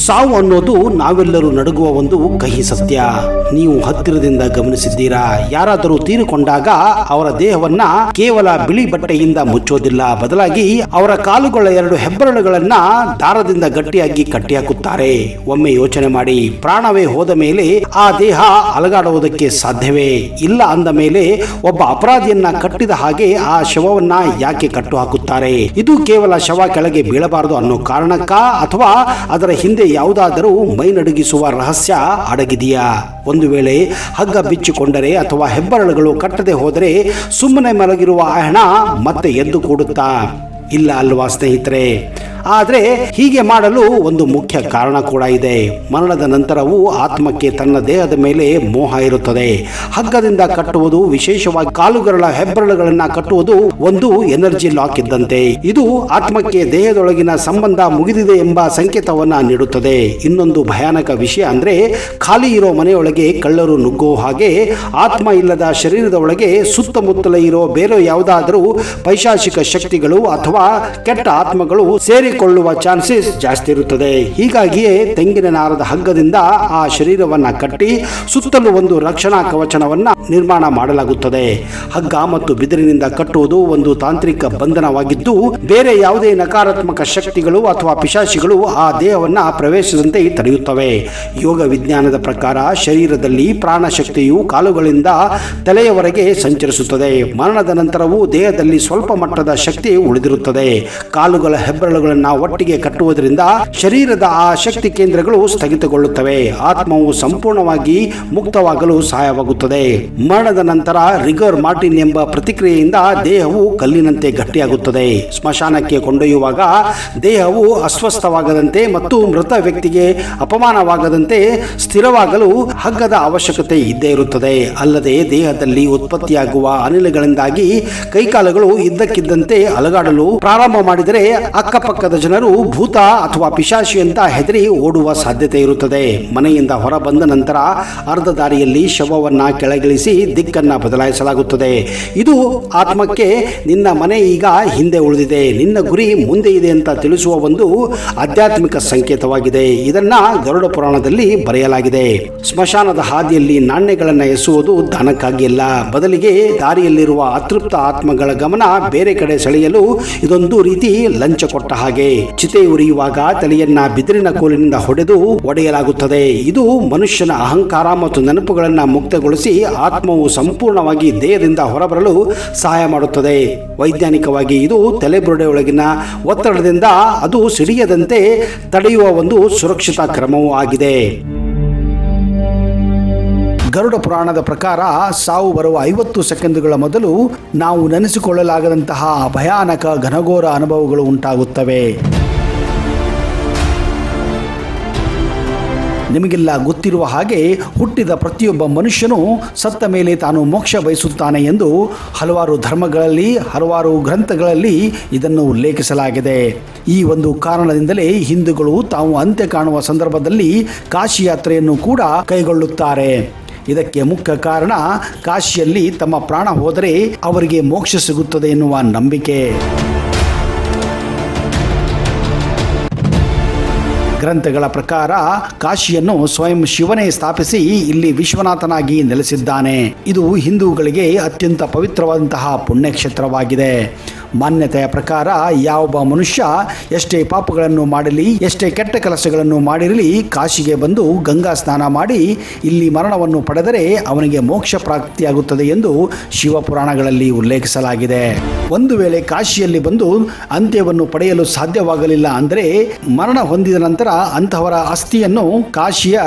ಸಾವು ಅನ್ನೋದು ನಾವೆಲ್ಲರೂ ನಡುಗುವ ಒಂದು ಕಹಿ ಸತ್ಯ. ನೀವು ಹತ್ತಿರದಿಂದ ಗಮನಿಸಿದ್ದೀರಾ? ಯಾರಾದರೂ ತೀರಿಕೊಂಡಾಗ ಅವರ ದೇಹವನ್ನ ಕೇವಲ ಬಿಳಿ ಬಟ್ಟೆಯಿಂದ ಮುಚ್ಚೋದಿಲ್ಲ, ಬದಲಾಗಿ ಅವರ ಕಾಲುಗಳ 2 ಹೆಬ್ಬೆರಳುಗಳನ್ನ ದಾರದಿಂದ ಗಟ್ಟಿಯಾಗಿ ಕಟ್ಟಿ ಹಾಕುತ್ತಾರೆ. ಒಮ್ಮೆ ಯೋಚನೆ ಮಾಡಿ, ಪ್ರಾಣವೇ ಹೋದ ಮೇಲೆ ಆ ದೇಹ ಅಲಗಾಡುವುದಕ್ಕೆ ಸಾಧ್ಯವೇ ಇಲ್ಲ ಅಂದ ಮೇಲೆ ಒಬ್ಬ ಅಪರಾಧಿಯನ್ನ ಕಟ್ಟಿದ ಹಾಗೆ ಆ ಶವವನ್ನ ಯಾಕೆ ಕಟ್ಟು ಹಾಕುತ್ತಾರೆ? ಇದು ಕೇವಲ ಶವ ಕೆಳಗೆ ಬೀಳಬಾರದು ಅನ್ನೋ ಕಾರಣಕ್ಕ, ಅಥವಾ ಅದರ ಹಿಂದೆ ಯಾವುದಾದರೂ ಮೈ ನಡುಗಿಸುವ ರಹಸ್ಯ ಅಡಗಿದೆಯಾ? ಒಂದು ವೇಳೆ ಹಗ್ಗ ಬಿಚ್ಚಿಕೊಂಡರೆ ಅಥವಾ ಹೆಬ್ಬೆರಳುಗಳು ಕಟ್ಟದೆ ಹೋದರೆ ಸುಮ್ಮನೆ ಮಲಗಿರುವ ಆ ಹೆಣ ಮತ್ತೆ ಎದ್ದು ಕೂಡುತ್ತಾ? ಇಲ್ಲ ಅಲ್ವಾ ಸ್ನೇಹಿತರೆ? ಆದರೆ ಹೀಗೆ ಮಾಡಲು ಒಂದು ಮುಖ್ಯ ಕಾರಣ ಕೂಡ ಇದೆ. ಮರಣದ ನಂತರವೂ ಆತ್ಮಕ್ಕೆ ತನ್ನ ದೇಹದ ಮೇಲೆ ಮೋಹ ಇರುತ್ತದೆ. ಹಗ್ಗದಿಂದ ಕಟ್ಟುವುದು, ವಿಶೇಷವಾಗಿ ಕಾಲುಗಳ ಹೆಬ್ಬೆರಳುಗಳನ್ನ ಕಟ್ಟುವುದು ಒಂದು ಎನರ್ಜಿ ಲಾಕ್ ಇದ್ದಂತೆ. ಇದು ಆತ್ಮಕ್ಕೆ ದೇಹದೊಳಗಿನ ಸಂಬಂಧ ಮುಗಿದಿದೆ ಎಂಬ ಸಂಕೇತವನ್ನ ನೀಡುತ್ತದೆ. ಇನ್ನೊಂದು ಭಯಾನಕ ವಿಷಯ ಅಂದ್ರೆ, ಖಾಲಿ ಇರೋ ಮನೆಯೊಳಗೆ ಕಳ್ಳರು ನುಗ್ಗುವ ಹಾಗೆ ಆತ್ಮ ಇಲ್ಲದ ಶರೀರದ ಒಳಗೆ ಸುತ್ತಮುತ್ತಲೇ ಇರೋ ಬೇರೆ ಯಾವುದಾದರೂ ಪೈಶಾಚಿಕ ಶಕ್ತಿಗಳು ಅಥವಾ ಕೆಟ್ಟ ಆತ್ಮಗಳು ಸೇರಿಕೊಳ್ಳುವ ಚಾನ್ಸಸ್ ಜಾಸ್ತಿ ಇರುತ್ತದೆ. ಹೀಗಾಗಿಯೇ ತೆಂಗಿನ ನಾರದ ಹಗ್ಗದಿಂದ ಆ ಶರೀರವನ್ನ ಕಟ್ಟಿ ಸುತ್ತಲೂ ಒಂದು ರಕ್ಷಣಾ ಕವಚವನ್ನ ನಿರ್ಮಾಣ ಮಾಡಲಾಗುತ್ತದೆ. ಹಗ್ಗ ಮತ್ತು ಬಿದಿರಿನಿಂದ ಕಟ್ಟುವುದು ಒಂದು ತಾಂತ್ರಿಕ ಬಂಧನವಾಗಿದ್ದು, ಬೇರೆ ಯಾವುದೇ ನಕಾರಾತ್ಮಕ ಶಕ್ತಿಗಳು ಅಥವಾ ಪಿಶಾಚಿಗಳು ಆ ದೇಹವನ್ನ ಪ್ರವೇಶಿಸದಂತೆ ತಡೆಯುತ್ತವೆ. ಯೋಗ ವಿಜ್ಞಾನದ ಪ್ರಕಾರ ಶರೀರದಲ್ಲಿ ಪ್ರಾಣಶಕ್ತಿಯು ಕಾಲುಗಳಿಂದ ತಲೆಯವರೆಗೆ ಸಂಚರಿಸುತ್ತದೆ. ಮರಣದ ನಂತರವೂ ದೇಹದಲ್ಲಿ ಸ್ವಲ್ಪ ಮಟ್ಟದ ಶಕ್ತಿ ಉಳಿದಿರುತ್ತದೆ. ಕಾಲುಗಳ ಹೆಬ್ಬೆರಳುಗಳನ್ನು ಒಟ್ಟಿಗೆ ಕಟ್ಟುವುದರಿಂದ ಶರೀರದ ಆ ಶಕ್ತಿ ಕೇಂದ್ರಗಳು ಸ್ಥಗಿತಗೊಳ್ಳುತ್ತವೆ. ಆತ್ಮವು ಸಂಪೂರ್ಣವಾಗಿ ಮುಕ್ತವಾಗಲು ಸಹಾಯವಾಗುತ್ತದೆ. ಮರಣದ ನಂತರ ರಿಗರ್ ಮಾರ್ಟಿನ್ ಎಂಬ ಪ್ರತಿಕ್ರಿಯೆಯಿಂದ ದೇಹವು ಕಲ್ಲಿನಂತೆ ಗಟ್ಟಿಯಾಗುತ್ತದೆ. ಸ್ಮಶಾನಕ್ಕೆ ಕೊಂಡೊಯ್ಯುವಾಗ ದೇಹವು ಅಸ್ವಸ್ಥವಾಗದಂತೆ ಮತ್ತು ಮೃತ ವ್ಯಕ್ತಿಗೆ ಅಪಮಾನವಾಗದಂತೆ ಸ್ಥಿರವಾಗಲು ಹಗ್ಗದ ಅವಶ್ಯಕತೆ ಇದ್ದೇ ಇರುತ್ತದೆ. ಅಲ್ಲದೆ ದೇಹದಲ್ಲಿ ಉತ್ಪತ್ತಿಯಾಗುವ ಅನಿಲಗಳಿಂದಾಗಿ ಕೈಕಾಲುಗಳು ಇದ್ದಕ್ಕಿದ್ದಂತೆ ಅಲಗಾಡಲು ಪ್ರಾರಂಭ ಮಾಡಿದರೆ ಅಕ್ಕಪಕ್ಕದ ಜನರು ಭೂತ ಅಥವಾ ಪಿಶಾಚಿ ಅಂತ ಹೆದರಿ ಓಡುವ ಸಾಧ್ಯತೆ ಇರುತ್ತದೆ. ಮನೆಯಿಂದ ಹೊರ ಬಂದ ನಂತರ ಅರ್ಧ ದಾರಿಯಲ್ಲಿ ಶವವನ್ನ ಕೆಳಗಿಳಿಸಿ ದಿಕ್ಕನ್ನ ಬದಲಾಯಿಸಲಾಗುತ್ತದೆ. ಇದು ಆತ್ಮಕ್ಕೆ ನಿನ್ನ ಮನೆ ಈಗ ಹಿಂದೆ ಉಳಿದಿದೆ, ನಿನ್ನ ಗುರಿ ಮುಂದೆ ಇದೆ ಅಂತ ತಿಳಿಸುವ ಒಂದು ಆಧ್ಯಾತ್ಮಿಕ ಸಂಕೇತವಾಗಿದೆ. ಇದನ್ನ ಗರುಡ ಪುರಾಣದಲ್ಲಿ ಬರೆಯಲಾಗಿದೆ. ಸ್ಮಶಾನದ ಹಾದಿಯಲ್ಲಿ ನಾಣ್ಯಗಳನ್ನು ಎಸೆಯುವುದು ದಾನಕ್ಕಾಗಿ ಅಲ್ಲ, ಬದಲಿಗೆ ದಾರಿಯಲ್ಲಿರುವ ಅತೃಪ್ತ ಆತ್ಮಗಳ ಗಮನ ಬೇರೆ ಕಡೆ ಸೆಳೆಯಲು ಇದೊಂದು ರೀತಿ ಲಂಚ ಕೊಟ್ಟ ಹಾಗೆ. ಚಿತೆ ಉರಿಯುವಾಗ ತಲೆಯನ್ನ ಬಿದಿರಿನ ಕೋಲಿನಿಂದ ಒಡೆಯಲಾಗುತ್ತದೆ. ಇದು ಮನುಷ್ಯನ ಅಹಂಕಾರ ಮತ್ತು ನೆನಪುಗಳನ್ನು ಮುಕ್ತಗೊಳಿಸಿ ಆತ್ಮವು ಸಂಪೂರ್ಣವಾಗಿ ದೇಹದಿಂದ ಹೊರಬರಲು ಸಹಾಯ ಮಾಡುತ್ತದೆ. ವೈಜ್ಞಾನಿಕವಾಗಿ ಇದು ತಲೆಬುರುಡೆಯೊಳಗಿನ ಒತ್ತಡದಿಂದ ಅದು ಸಿಡಿಯದಂತೆ ತಡೆಯುವ ಒಂದು ಸುರಕ್ಷಿತ ಕ್ರಮವೂ ಆಗಿದೆ. ಗರುಡ ಪುರಾಣದ ಪ್ರಕಾರ ಸಾವು ಬರುವ 50 ಸೆಕೆಂಡುಗಳ ಮೊದಲು ನಾವು ನೆನೆಸಿಕೊಳ್ಳಲಾಗದಂತಹ ಭಯಾನಕ ಘನಘೋರ ಅನುಭವಗಳು ಉಂಟಾಗುತ್ತವೆ. ನಿಮಗೆಲ್ಲ ಗೊತ್ತಿರುವ ಹಾಗೆ ಹುಟ್ಟಿದ ಪ್ರತಿಯೊಬ್ಬ ಮನುಷ್ಯನು ಸತ್ತ ಮೇಲೆ ತಾನು ಮೋಕ್ಷ ಬಯಸುತ್ತಾನೆ ಎಂದು ಹಲವಾರು ಧರ್ಮಗಳಲ್ಲಿ, ಹಲವಾರು ಗ್ರಂಥಗಳಲ್ಲಿ ಇದನ್ನು ಉಲ್ಲೇಖಿಸಲಾಗಿದೆ. ಈ ಒಂದು ಕಾರಣದಿಂದಲೇ ಹಿಂದೂಗಳು ತಾವು ಅಂತ್ಯ ಕಾಣುವ ಸಂದರ್ಭದಲ್ಲಿ ಕಾಶಿ ಯಾತ್ರೆಯನ್ನು ಕೂಡ ಕೈಗೊಳ್ಳುತ್ತಾರೆ. ಇದಕ್ಕೆ ಮುಖ್ಯ ಕಾರಣ ಕಾಶಿಯಲ್ಲಿ ತಮ್ಮ ಪ್ರಾಣ ಹೋದರೆ ಅವರಿಗೆ ಮೋಕ್ಷ ಸಿಗುತ್ತದೆ ಎನ್ನುವ ನಂಬಿಕೆ. ಗ್ರಂಥಗಳ ಪ್ರಕಾರ ಕಾಶಿಯನ್ನು ಸ್ವಯಂ ಶಿವನೇ ಸ್ಥಾಪಿಸಿ ಇಲ್ಲಿ ವಿಶ್ವನಾಥನಾಗಿ ನೆಲೆಸಿದ್ದಾನೆ. ಇದು ಹಿಂದೂಗಳಿಗೆ ಅತ್ಯಂತ ಪವಿತ್ರವಾದಂತಹ ಪುಣ್ಯಕ್ಷೇತ್ರವಾಗಿದೆ. ಮಾನ್ಯತೆಯ ಪ್ರಕಾರ ಯಾವೊಬ್ಬ ಮನುಷ್ಯ ಎಷ್ಟೇ ಪಾಪಗಳನ್ನು ಮಾಡಲಿ, ಎಷ್ಟೇ ಕೆಟ್ಟ ಕೆಲಸಗಳನ್ನು ಮಾಡಿರಲಿ, ಕಾಶಿಗೆ ಬಂದು ಗಂಗಾ ಸ್ನಾನ ಮಾಡಿ ಇಲ್ಲಿ ಮರಣವನ್ನು ಪಡೆದರೆ ಅವನಿಗೆ ಮೋಕ್ಷ ಪ್ರಾಪ್ತಿಯಾಗುತ್ತದೆ ಎಂದು ಶಿವಪುರಾಣಗಳಲ್ಲಿ ಉಲ್ಲೇಖಿಸಲಾಗಿದೆ. ಒಂದು ವೇಳೆ ಕಾಶಿಯಲ್ಲಿ ಬಂದು ಅಂತ್ಯವನ್ನು ಪಡೆಯಲು ಸಾಧ್ಯವಾಗಲಿಲ್ಲ ಅಂದರೆ ಮರಣ ಹೊಂದಿದ ನಂತರ ಅಂತಹವರ ಅಸ್ಥಿಯನ್ನು ಕಾಶಿಯ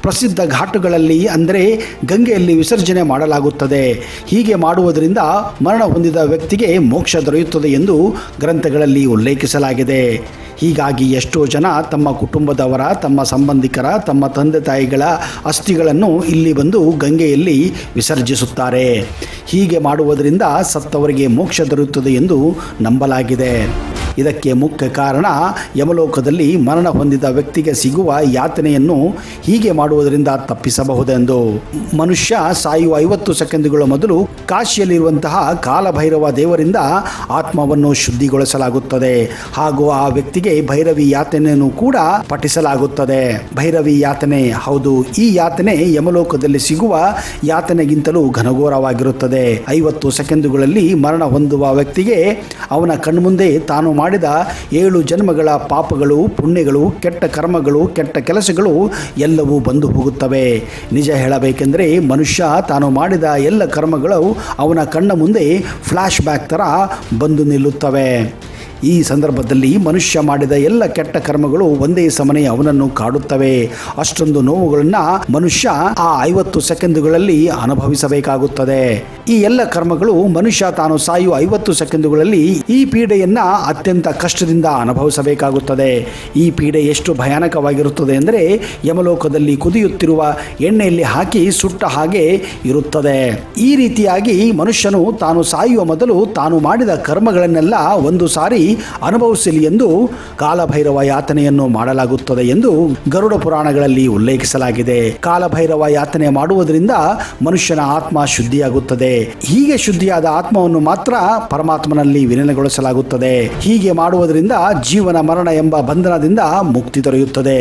ಪ್ರಸಿದ್ಧ ಘಾಟುಗಳಲ್ಲಿ ಅಂದರೆ ಗಂಗೆಯಲ್ಲಿ ವಿಸರ್ಜನೆ ಮಾಡಲಾಗುತ್ತದೆ. ಹೀಗೆ ಮಾಡುವುದರಿಂದ ಮರಣ ಹೊಂದಿದ ವ್ಯಕ್ತಿಗೆ ಮೋಕ್ಷ ದೊರೆಯುತ್ತದೆ ಎಂದು ಗ್ರಂಥಗಳಲ್ಲಿ ಉಲ್ಲೇಖಿಸಲಾಗಿದೆ. ಹೀಗಾಗಿ ಎಷ್ಟೋ ಜನ ತಮ್ಮ ಕುಟುಂಬದವರ, ತಮ್ಮ ಸಂಬಂಧಿಕರ, ತಮ್ಮ ತಂದೆ ತಾಯಿಗಳ ಅಸ್ಥಿಗಳನ್ನು ಇಲ್ಲಿ ಬಂದು ಗಂಗೆಯಲ್ಲಿ ವಿಸರ್ಜಿಸುತ್ತಾರೆ. ಹೀಗೆ ಮಾಡುವುದರಿಂದ ಸತ್ತವರಿಗೆ ಮೋಕ್ಷ ದೊರೆಯುತ್ತದೆ ಎಂದು ನಂಬಲಾಗಿದೆ. ಇದಕ್ಕೆ ಮುಖ್ಯ ಕಾರಣ ಯಮಲೋಕದಲ್ಲಿ ಮರಣ ಹೊಂದಿದ ವ್ಯಕ್ತಿಗೆ ಸಿಗುವ ಯಾತನೆಯನ್ನು ಹೀಗೆ ಮಾಡುವುದರಿಂದ ತಪ್ಪಿಸಬಹುದೆಂದು. ಮನುಷ್ಯ ಸಾಯುವ 50 ಸೆಕೆಂಡುಗಳ ಮೊದಲು ಕಾಶಿಯಲ್ಲಿರುವಂತಹ ಕಾಲಭೈರವ ದೇವರಿಂದ ಆತ್ಮವನ್ನು ಶುದ್ಧಿಗೊಳಿಸಲಾಗುತ್ತದೆ ಹಾಗೂ ಆ ವ್ಯಕ್ತಿಗೆ ಭೈರವಿ ಯಾತನೆಯನ್ನು ಕೂಡ ಪಠಿಸಲಾಗುತ್ತದೆ. ಭೈರವಿ ಯಾತನೆ, ಹೌದು, ಈ ಯಾತನೆ ಯಮಲೋಕದಲ್ಲಿ ಸಿಗುವ ಯಾತನೆಗಿಂತಲೂ ಘನಘೋರವಾಗಿರುತ್ತದೆ. 50 ಸೆಕೆಂಡುಗಳಲ್ಲಿ ಮರಣ ಹೊಂದುವ ವ್ಯಕ್ತಿಗೆ ಅವನ ಕಣ್ಮುಂದೆ ತಾನು ಮಾಡಿದ 7 ಜನ್ಮಗಳ ಪಾಪಗಳು, ಪುಣ್ಯಗಳು, ಕೆಟ್ಟ ಕರ್ಮಗಳು, ಕೆಟ್ಟ ಕೆಲಸಗಳು ಎಲ್ಲವೂ ಬಂದು ಹೋಗುತ್ತವೆ. ನಿಜ ಹೇಳಬೇಕೆಂದರೆ ಮನುಷ್ಯ ತಾನು ಮಾಡಿದ ಎಲ್ಲ ಕರ್ಮಗಳು ಅವನ ಕಣ್ಣ ಮುಂದೆ ಫ್ಲ್ಯಾಶ್ ಬ್ಯಾಕ್ ಥರ ಬಂದು ನಿಲ್ಲುತ್ತವೆ. ಈ ಸಂದರ್ಭದಲ್ಲಿ ಮನುಷ್ಯ ಮಾಡಿದ ಎಲ್ಲ ಕೆಟ್ಟ ಕರ್ಮಗಳು ಒಂದೇ ಸಮನೆ ಅವನನ್ನು ಕಾಡುತ್ತವೆ. ಅಷ್ಟೊಂದು ನೋವುಗಳನ್ನು ಮನುಷ್ಯ ಆ 50 ಸೆಕೆಂಡುಗಳಲ್ಲಿ ಅನುಭವಿಸಬೇಕಾಗುತ್ತದೆ. ಈ ಎಲ್ಲ ಕರ್ಮಗಳು ಮನುಷ್ಯ ತಾನು ಸಾಯುವ 50 ಸೆಕೆಂಡುಗಳಲ್ಲಿ ಈ ಪೀಡೆಯನ್ನ ಅತ್ಯಂತ ಕಷ್ಟದಿಂದ ಅನುಭವಿಸಬೇಕಾಗುತ್ತದೆ. ಈ ಪೀಡೆ ಎಷ್ಟು ಭಯಾನಕವಾಗಿರುತ್ತದೆ ಎಂದರೆ ಯಮಲೋಕದಲ್ಲಿ ಕುದಿಯುತ್ತಿರುವ ಎಣ್ಣೆಯಲ್ಲಿ ಹಾಕಿ ಸುಟ್ಟ ಹಾಗೆ ಇರುತ್ತದೆ. ಈ ರೀತಿಯಾಗಿ ಮನುಷ್ಯನು ತಾನು ಸಾಯುವ ಮೊದಲು ತಾನು ಮಾಡಿದ ಕರ್ಮಗಳನ್ನೆಲ್ಲ ಒಂದು ಸಾರಿ ಅನುಭವಿಸಲಿ ಎಂದು ಕಾಲಭೈರವ ಯಾತನೆಯನ್ನು ಮಾಡಲಾಗುತ್ತದೆ ಎಂದು ಗರುಡ ಪುರಾಣಗಳಲ್ಲಿ ಉಲ್ಲೇಖಿಸಲಾಗಿದೆ. ಕಾಲಭೈರವ ಯಾತನೆ ಮಾಡುವುದರಿಂದ ಮನುಷ್ಯನ ಆತ್ಮ ಶುದ್ಧಿಯಾಗುತ್ತದೆ. ಹೀಗೆ ಶುದ್ಧಿಯಾದ ಆತ್ಮವನ್ನು ಮಾತ್ರ ಪರಮಾತ್ಮನಲ್ಲಿ ವಿಲೀನಗೊಳಿಸಲಾಗುತ್ತದೆ. ಹೀಗೆ ಮಾಡುವುದರಿಂದ ಜೀವನ ಮರಣ ಎಂಬ ಬಂಧನದಿಂದ ಮುಕ್ತಿ ದೊರೆಯುತ್ತದೆ.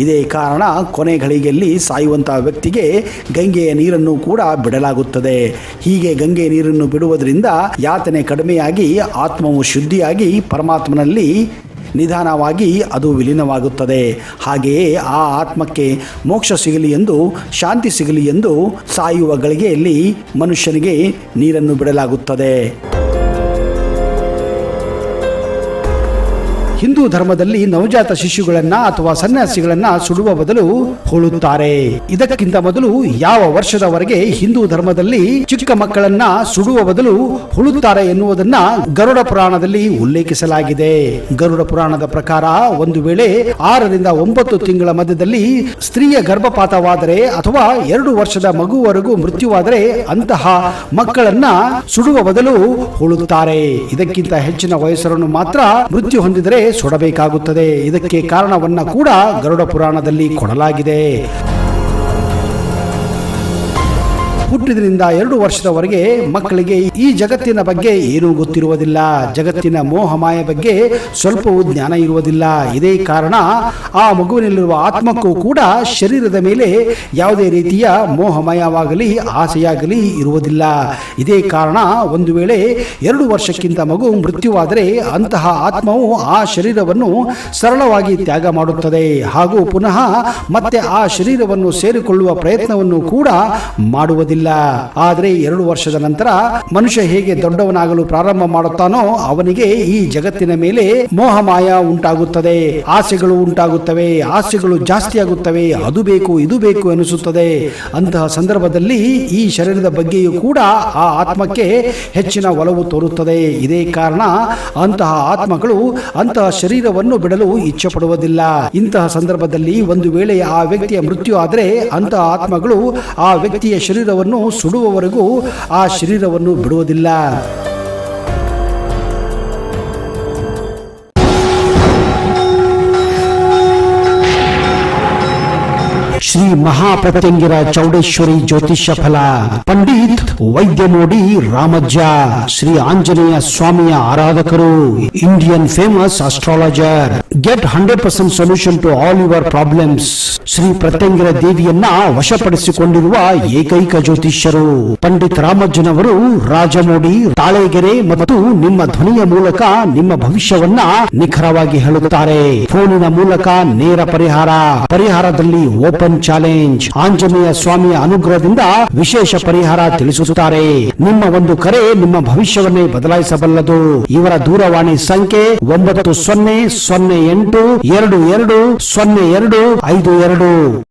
ಇದೇ ಕಾರಣ ಕೊನೆ ಘಳಿಗೆಯಲ್ಲಿ ಸಾಯುವಂತಹ ವ್ಯಕ್ತಿಗೆ ಗಂಗೆಯ ನೀರನ್ನು ಕೂಡ ಬಿಡಲಾಗುತ್ತದೆ. ಹೀಗೆ ಗಂಗೆಯ ನೀರನ್ನು ಬಿಡುವುದರಿಂದ ಯಾತನೆ ಕಡಿಮೆಯಾಗಿ ಆತ್ಮವು ಶುದ್ಧಿಯಾಗಿ ಪರಮಾತ್ಮನಲ್ಲಿ ನಿಧಾನವಾಗಿ ಅದು ವಿಲೀನವಾಗುತ್ತದೆ. ಹಾಗೆಯೇ ಆ ಆತ್ಮಕ್ಕೆ ಮೋಕ್ಷ ಸಿಗಲಿ ಎಂದು, ಶಾಂತಿ ಸಿಗಲಿ ಎಂದು ಸಾಯುವ ಗಳಿಗೆಯಲ್ಲಿ ಮನುಷ್ಯನಿಗೆ ನೀರನ್ನು ಬಿಡಲಾಗುತ್ತದೆ. ಹಿಂದೂ ಧರ್ಮದಲ್ಲಿ ನವಜಾತ ಶಿಶುಗಳನ್ನ ಅಥವಾ ಸನ್ಯಾಸಿಗಳನ್ನ ಸುಡುವ ಬದಲು ಹೂಳುತ್ತಾರೆ. ಇದಕ್ಕಿಂತ ಮೊದಲು ಯಾವ ವರ್ಷದವರೆಗೆ ಹಿಂದೂ ಧರ್ಮದಲ್ಲಿ ಚಿಕ್ಕ ಮಕ್ಕಳನ್ನ ಸುಡುವ ಬದಲು ಹೂಳುತ್ತಾರೆ ಎನ್ನುವುದನ್ನ ಗರುಡ ಪುರಾಣದಲ್ಲಿ ಉಲ್ಲೇಖಿಸಲಾಗಿದೆ. ಗರುಡ ಪುರಾಣದ ಪ್ರಕಾರ ಒಂದು ವೇಳೆ 6 ರಿಂದ 9 ತಿಂಗಳ ಮಧ್ಯದಲ್ಲಿ ಸ್ತ್ರೀಯ ಗರ್ಭಪಾತವಾದರೆ ಅಥವಾ 2 ವರ್ಷದ ಮಗುವರೆಗೂ ಮೃತ್ಯುವಾದರೆ ಅಂತಹ ಮಕ್ಕಳನ್ನ ಸುಡುವ ಬದಲು ಹೂಳುತ್ತಾರೆ. ಇದಕ್ಕಿಂತ ಹೆಚ್ಚಿನ ವಯಸ್ಸರನ್ನು ಮಾತ್ರ ಮೃತ್ಯು ಹೊಂದಿದರೆ ಸುಡಬೇಕಾಗುತ್ತದೆ. ಇದಕ್ಕೆ ಕಾರಣವನ್ನ ಕೂಡ ಗರುಡ ಪುರಾಣದಲ್ಲಿ ಕೊಡಲಾಗಿದೆ. ಹುಟ್ಟಿದ್ರಿಂದ 2 ವರ್ಷದವರೆಗೆ ಮಕ್ಕಳಿಗೆ ಈ ಜಗತ್ತಿನ ಬಗ್ಗೆ ಏನೂ ಗೊತ್ತಿರುವುದಿಲ್ಲ. ಜಗತ್ತಿನ ಮೋಹಮಾಯ ಬಗ್ಗೆ ಸ್ವಲ್ಪವೂ ಜ್ಞಾನ ಇರುವುದಿಲ್ಲ. ಇದೇ ಕಾರಣ ಆ ಮಗುವಿನಲ್ಲಿರುವ ಆತ್ಮಕ್ಕೂ ಕೂಡ ಶರೀರದ ಮೇಲೆ ಯಾವುದೇ ರೀತಿಯ ಮೋಹಮಯವಾಗಲಿ ಆಸೆಯಾಗಲಿ ಇರುವುದಿಲ್ಲ. ಇದೇ ಕಾರಣ ಒಂದು ವೇಳೆ 2 ವರ್ಷಕ್ಕಿಂತ ಮಗು ಮೃತ್ಯುವಾದರೆ ಅಂತಹ ಆತ್ಮವು ಆ ಶರೀರವನ್ನು ಸರಳವಾಗಿ ತ್ಯಾಗ ಮಾಡುತ್ತದೆ ಹಾಗೂ ಪುನಃ ಮತ್ತೆ ಆ ಶರೀರವನ್ನು ಸೇರಿಕೊಳ್ಳುವ ಪ್ರಯತ್ನವನ್ನು ಕೂಡ ಮಾಡುವುದಿಲ್ಲ. ಆದರೆ 2 ವರ್ಷದ ನಂತರ ಮನುಷ್ಯ ಹೇಗೆ ದೊಡ್ಡವನಾಗಲು ಪ್ರಾರಂಭ ಮಾಡುತ್ತಾನೋ ಅವನಿಗೆ ಈ ಜಗತ್ತಿನ ಮೇಲೆ ಮೋಹಮಾಯ ಉಂಟಾಗುತ್ತದೆ, ಆಸೆಗಳು ಉಂಟಾಗುತ್ತವೆ, ಆಸೆಗಳು ಜಾಸ್ತಿ ಆಗುತ್ತವೆ, ಅದು ಬೇಕು ಇದು ಬೇಕು ಎನಿಸುತ್ತದೆ. ಅಂತಹ ಸಂದರ್ಭದಲ್ಲಿ ಈ ಶರೀರದ ಬಗ್ಗೆಯೂ ಕೂಡ ಆ ಆತ್ಮಕ್ಕೆ ಹೆಚ್ಚಿನ ಒಲವು ತೋರುತ್ತದೆ. ಇದೇ ಕಾರಣ ಅಂತಹ ಆತ್ಮಗಳು ಅಂತಹ ಶರೀರವನ್ನು ಬಿಡಲು ಇಚ್ಛೆ ಪಡುವುದಿಲ್ಲ. ಇಂತಹ ಸಂದರ್ಭದಲ್ಲಿ ಒಂದು ವೇಳೆ ಆ ವ್ಯಕ್ತಿಯ ಮೃತ್ಯು ಆದರೆ ಅಂತಹ ಆತ್ಮಗಳು ಆ ವ್ಯಕ್ತಿಯ ಶರೀರವನ್ನು ಸುಡುವವರೆಗೂ ಆ ಶರೀರವನ್ನು ಬಿಡುವುದಿಲ್ಲ. ಶ್ರೀ ಮಹಾಪ್ರತ್ಯಂಗಿರ ಚೌಡೇಶ್ವರಿ ಜ್ಯೋತಿಷ್ಯ ಫಲ, ಪಂಡಿತ್ ವೈದ್ಯಮೋಡಿ ರಾಮಜ್ಜ, ಶ್ರೀ ಆಂಜನೇಯ ಸ್ವಾಮಿಯ ಆರಾಧಕರು, Indian famous astrologer. Get 100% solution to all your problems. Shri Pratyangira ದೇವಿಯನ್ನ ವಶಪಡಿಸಿಕೊಂಡಿರುವ ಏಕೈಕ ಜ್ಯೋತಿಷ್ಯರು ಪಂಡಿತ್ ರಾಮಜ್ಜನವರು ರಾಜಮೋಡಿ, ತಾಳೆಗೆರೆ ಮತ್ತು ನಿಮ್ಮ ಧ್ವನಿಯ ಮೂಲಕ ನಿಮ್ಮ ಭವಿಷ್ಯವನ್ನ ನಿಖರವಾಗಿ ಹೇಳುತ್ತಾರೆ. ಫೋನಿನ ಮೂಲಕ ನೇರ ಪರಿಹಾರದಲ್ಲಿ ಓಪನ್ ಚಾಲೆಂಜ್. ಆಂಜನೇಯ ಸ್ವಾಮಿಯ ಅನುಗ್ರಹದಿಂದ ವಿಶೇಷ ಪರಿಹಾರ ತಿಳಿಸುತ್ತಾರೆ. ನಿಮ್ಮ ಒಂದು ಕರೆ ನಿಮ್ಮ ಭವಿಷ್ಯವನ್ನೇ ಬದಲಾಯಿಸಬಲ್ಲದು. ಇವರ ದೂರವಾಣಿ ಸಂಖ್ಯೆ 9008220252.